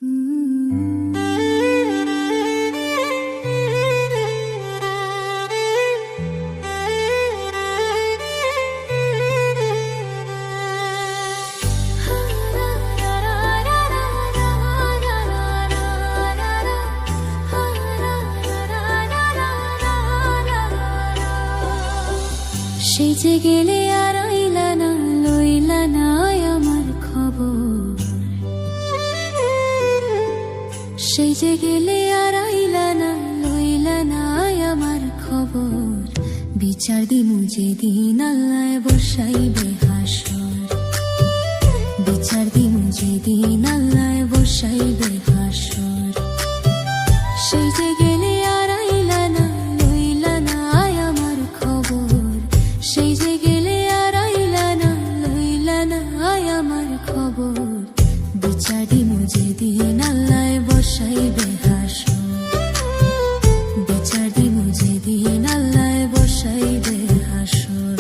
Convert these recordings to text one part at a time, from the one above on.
সেজে গেলে আর আইলা না, লইলা না আমার খবর। সেজে গেলে আর আইলা না, লইলা না আমার খবর। বিচার দিমু যেদিন আল্লাহ বসাইবে হাসর, বিচার দিমু যেদিন আল্লাহ বসাইবে হাসর। সেজে গেলে আর আইলা না, লইলা না আমার খবর। সেই যে গেলে আর আইলা না, লইলা না আমার খবর। বিচার দিমু যেদিন আল্লাহ বসাইবে হাসর, বিচার দিমু যেদিন আল্লাহ বসাইবে হাসর।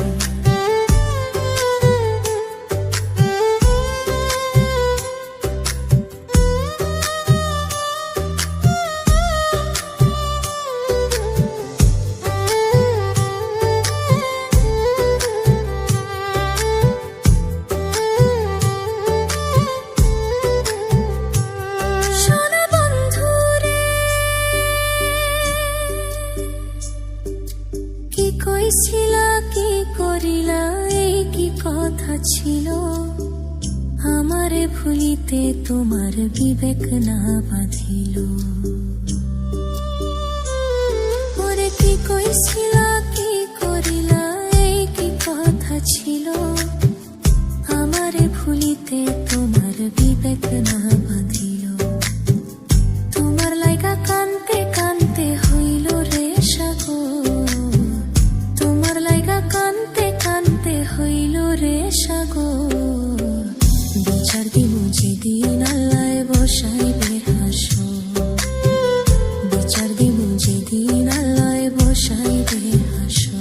কইছিলা কি করিলা, এই কি কথা ছিল? আমারে ভুলিতে তোমার বিবেক না বাঁধিল। ওরে কি কইছিলা কি করিলা, এই কি কথা ছিল? আমারে ভুলিতে তোমার বিবেক না বাঁধিল। তোমার লাইগা কানতে কানতে হইল রে সাগর, কানতে কানতে হইল রে সাগর। বিচার দিমু যেদিন আল্লাহ বসাইবে হাসর, বিচার দিমু যেদিন আল্লাহ বসাইবে হাসর।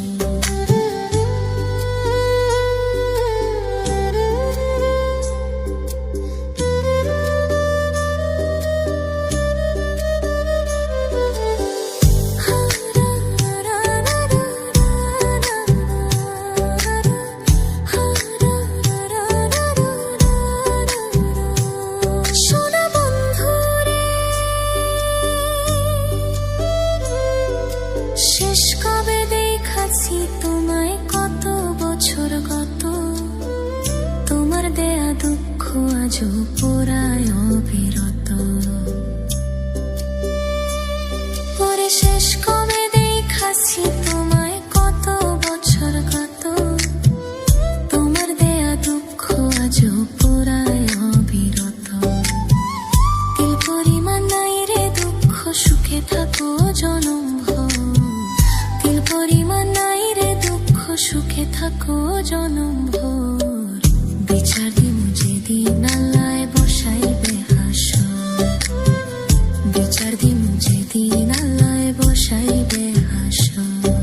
শেষ কবে দেখাছি তোমায়, কত বছর গত? তোমার দেয়া দুঃখ আজও পোড়ায় অবিরত। পরে শেষ কবে দেখাছি তোমায়, কত বছর গত? তোমার দেয়া দুঃখ আজও পোড়ায় অবিরত। তিল পরিমাণ নাই রে দুঃখ, সুখে থাকো জনম ভর। তিল পরিমাণ নাই রে দুঃখ, সুখে থাকো জনম ভর। বিচার দিমু যেদিন আল্লাহ বসাইবে হাসর, বিচার দিমু যেদিন আল্লাহ বসাইবে হাসর।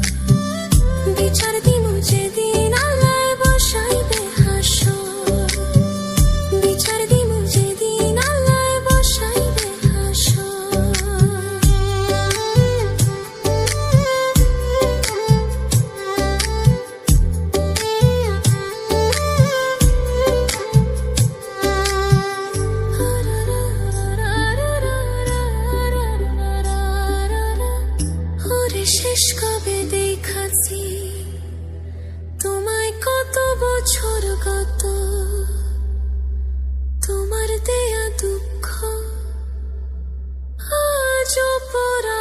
বিচার দিমু যেদিন আল্লাহ বসাইবে হাসর, বিচার দিমু যেদিন আল্লাহ বসাইবে হাসর। শেষ কবে দেখাছি তোমায়, কত বছর গত? তোমার দেয়া দুঃখ আজও পড়া